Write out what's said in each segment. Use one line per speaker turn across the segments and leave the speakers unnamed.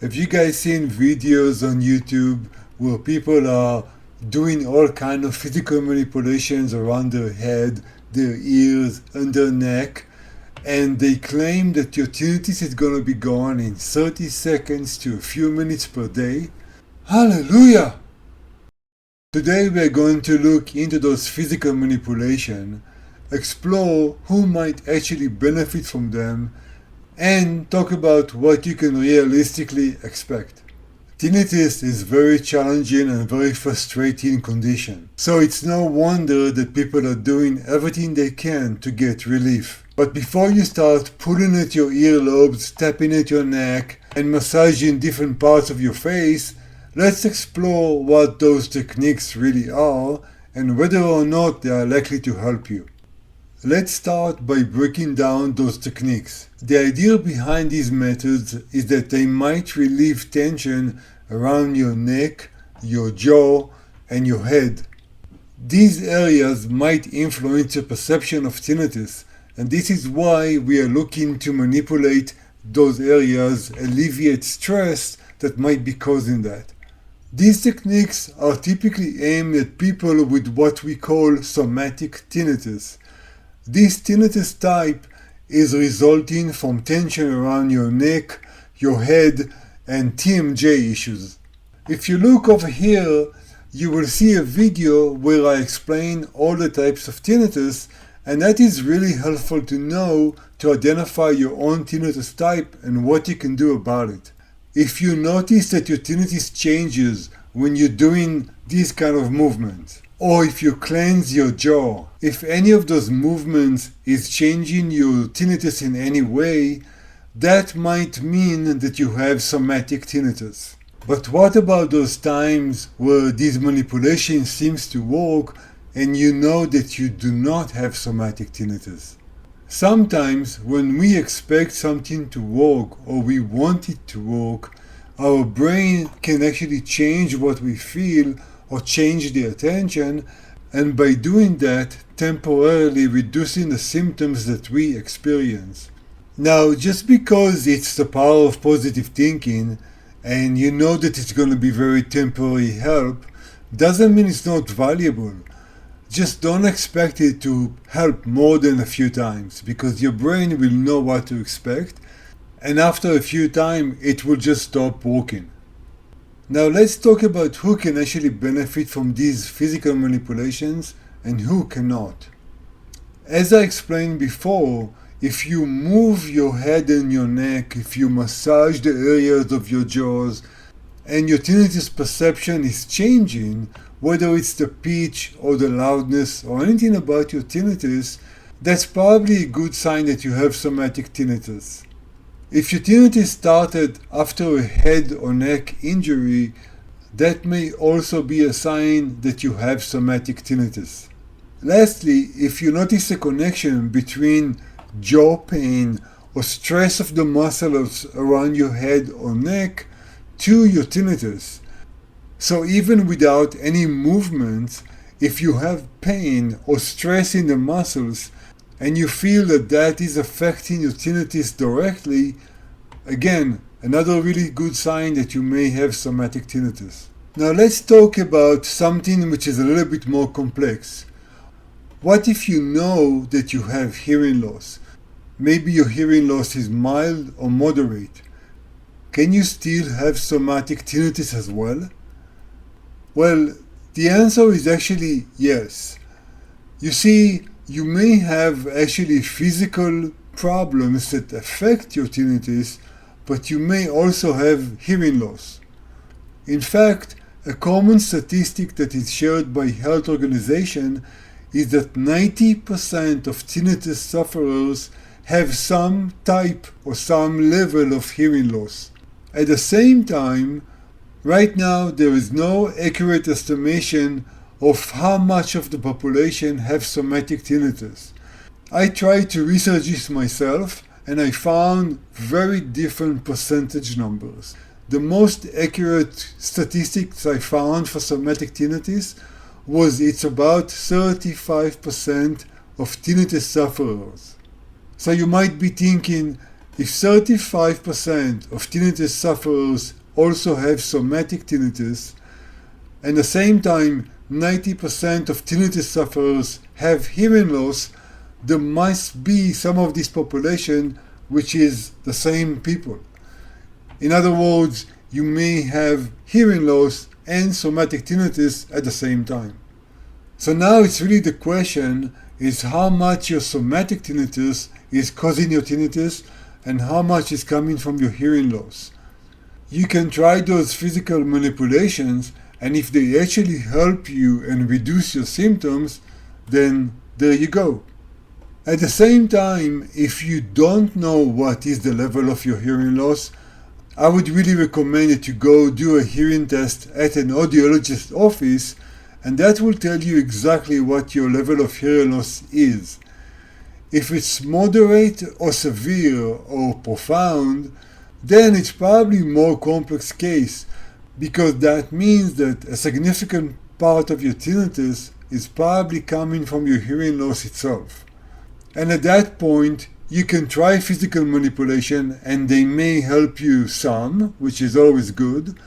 Have you guys seen videos on YouTube where people are doing all kind of physical manipulations around their head, their ears, and their neck, and they claim that your tinnitus is going to be gone in 30 seconds to a few minutes per day? Hallelujah! Today we are going to look into those physical manipulation, explore who might actually benefit from them, and talk about what you can realistically expect. Tinnitus is very challenging and very frustrating condition, so it's no wonder that people are doing everything they can to get relief. But before you start pulling at your earlobes, tapping at your neck, and massaging different parts of your face, let's explore what those techniques really are and whether or not they are likely to help you. Let's start by breaking down those techniques. The idea behind these methods is that they might relieve tension around your neck, your jaw, and your head. These areas might influence your perception of tinnitus, and this is why we are looking to manipulate those areas, alleviate stress that might be causing that. These techniques are typically aimed at people with what we call somatic tinnitus. This tinnitus type is resulting from tension around your neck, your head, and TMJ issues. If you look over here, you will see a video where I explain all the types of tinnitus, and that is really helpful to know to identify your own tinnitus type and what you can do about it. If you notice that your tinnitus changes when you're doing these kind of movements, or if you cleanse your jaw, if any of those movements is changing your tinnitus in any way, that might mean that you have somatic tinnitus. But what about those times where this manipulation seems to work and you know that you do not have somatic tinnitus? Sometimes when we expect something to work or we want it to work, our brain can actually change what we feel or change the attention, and by doing that, temporarily reducing the symptoms that we experience. Now, just because it's the power of positive thinking, and you know that it's going to be very temporary help, doesn't mean it's not valuable. Just don't expect it to help more than a few times, because your brain will know what to expect, and after a few times, it will just stop working. Now let's talk about who can actually benefit from these physical manipulations and who cannot. As I explained before, if you move your head and your neck, if you massage the areas of your jaws, and your tinnitus perception is changing, whether it's the pitch or the loudness or anything about your tinnitus, that's probably a good sign that you have somatic tinnitus. If your tinnitus started after a head or neck injury, that may also be a sign that you have somatic tinnitus. Lastly, if you notice a connection between jaw pain or stress of the muscles around your head or neck to your tinnitus, so even without any movement, if you have pain or stress in the muscles, and you feel that that is affecting your tinnitus directly, again, another really good sign that you may have somatic tinnitus. Now let's talk about something which is a little bit more complex. What if you know that you have hearing loss? Maybe your hearing loss is mild or moderate. Can you still have somatic tinnitus as well? Well, the answer is actually yes. You see, you may have actually physical problems that affect your tinnitus, but you may also have hearing loss. In fact, a common statistic that is shared by health organizations is that 90% of tinnitus sufferers have some type or some level of hearing loss. At the same time, right now there is no accurate estimation of how much of the population have somatic tinnitus. I tried to research this myself and I found very different percentage numbers. The most accurate statistics I found for somatic tinnitus was it's about 35% of tinnitus sufferers. So you might be thinking, If 35% of tinnitus sufferers also have somatic tinnitus, and at the same time 90% of tinnitus sufferers have hearing loss, there must be some of this population which is the same people. In other words, you may have hearing loss and somatic tinnitus at the same time. So now it's really the question is how much your somatic tinnitus is causing your tinnitus and how much is coming from your hearing loss. You can try those physical manipulations, and if they actually help you and reduce your symptoms, then there you go. At the same time, if you don't know what is the level of your hearing loss, I would really recommend that you go do a hearing test at an audiologist's office, and that will tell you exactly what your level of hearing loss is. If it's moderate or severe or profound, then it's probably a more complex case, because that means that a significant part of your tinnitus is probably coming from your hearing loss itself. And at that point, you can try physical manipulation and they may help you some, which is always good,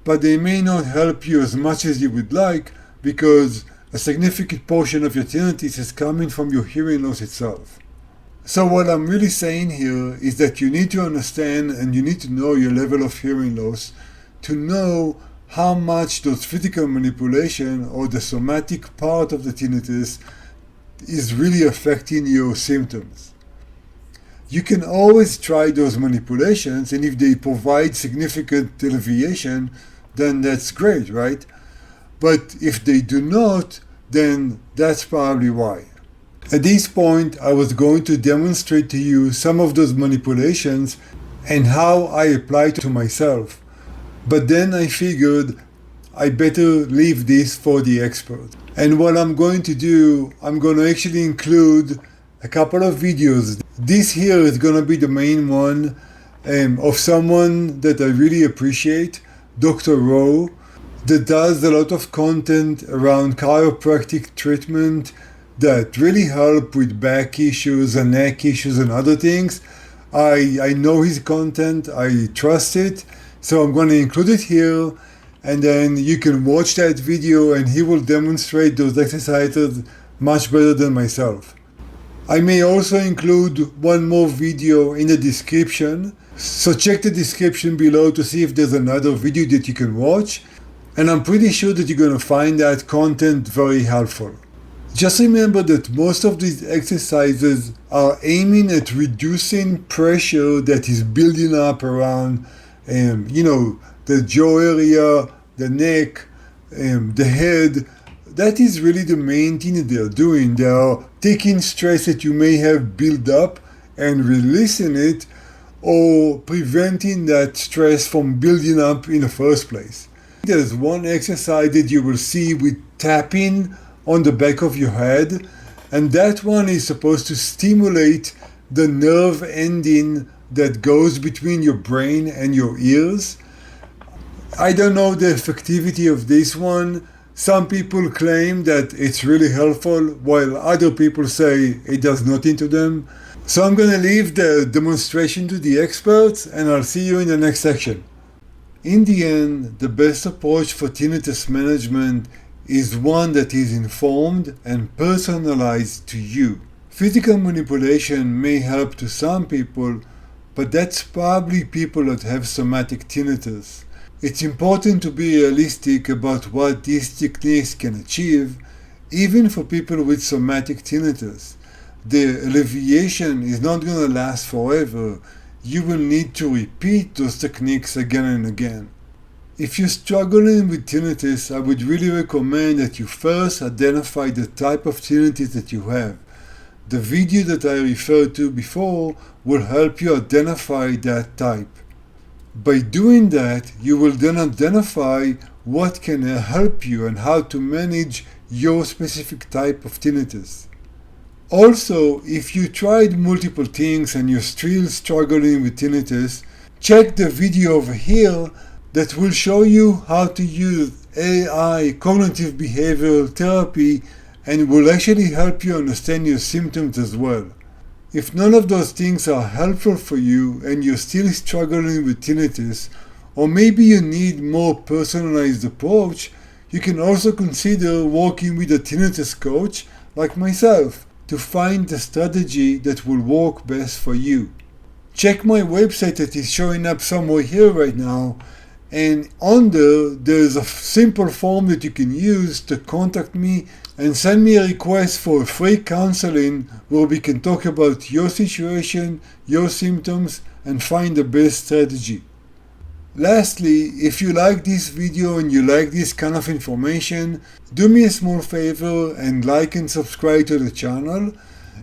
but they may not help you as much as you would like because a significant portion of your tinnitus is coming from your hearing loss itself. So what I'm really saying here is that you need to understand and you need to know your level of hearing loss to know how much those physical manipulation or the somatic part of the tinnitus is really affecting your symptoms. You can always try those manipulations, and if they provide significant alleviation, then that's great, right? But if they do not, then that's probably why. At this point, I was going to demonstrate to you some of those manipulations and how I apply to myself. But then I figured I better leave this for the expert. And what I'm going to do, I'm going to actually include a couple of videos. This here is going to be the main one of someone that I really appreciate, Dr. Rowe, that does a lot of content around chiropractic treatment that really help with back issues and neck issues and other things. I know his content, I trust it, so I'm going to include it here, and then you can watch that video and he will demonstrate those exercises much better than myself. I may also include one more video in the description, so check the description below to see if there's another video that you can watch, and I'm pretty sure that you're going to find that content very helpful. Just remember that most of these exercises are aiming at reducing pressure that is building up around the jaw area, the neck, the head. That is really the main thing that they are doing. They are taking stress that you may have built up and releasing it, or preventing that stress from building up in the first place. There's one exercise that you will see with tapping on the back of your head, and that one is supposed to stimulate the nerve ending that goes between your brain and your ears. I don't know the effectivity of this one. Some people claim that it's really helpful, while other people say it does nothing to them. So I'm going to leave the demonstration to the experts, and I'll see you in the next section. In the end, the best approach for tinnitus management is one that is informed and personalized to you. Physical manipulation may help to some people, but that's probably people that have somatic tinnitus. It's important to be realistic about what these techniques can achieve, even for people with somatic tinnitus. The alleviation is not going to last forever. You will need to repeat those techniques again and again. If you're struggling with tinnitus, I would really recommend that you first identify the type of tinnitus that you have. The video that I referred to before will help you identify that type. By doing that, you will then identify what can help you and how to manage your specific type of tinnitus. Also, if you tried multiple things and you're still struggling with tinnitus, check the video over here that will show you how to use AI, cognitive behavioral therapy, and will actually help you understand your symptoms as well. If none of those things are helpful for you and you're still struggling with tinnitus, or maybe you need more personalized approach, you can also consider working with a tinnitus coach like myself to find the strategy that will work best for you. Check my website that is showing up somewhere here right now, and on there's a simple form that you can use to contact me and send me a request for a free counseling where we can talk about your situation, your symptoms, and find the best strategy. Lastly, if you like this video and you like this kind of information, do me a small favor and like and subscribe to the channel.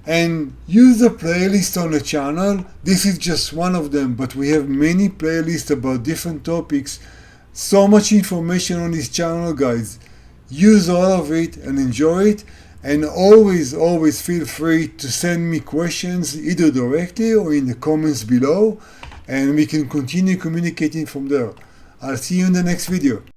And use the playlist on the channel. This is just one of them, but we have many playlists about different topics. So much information on this channel, guys. Use all of it and enjoy it. And always feel free to send me questions either directly or in the comments below. And we can continue communicating from there. I'll see you in the next video.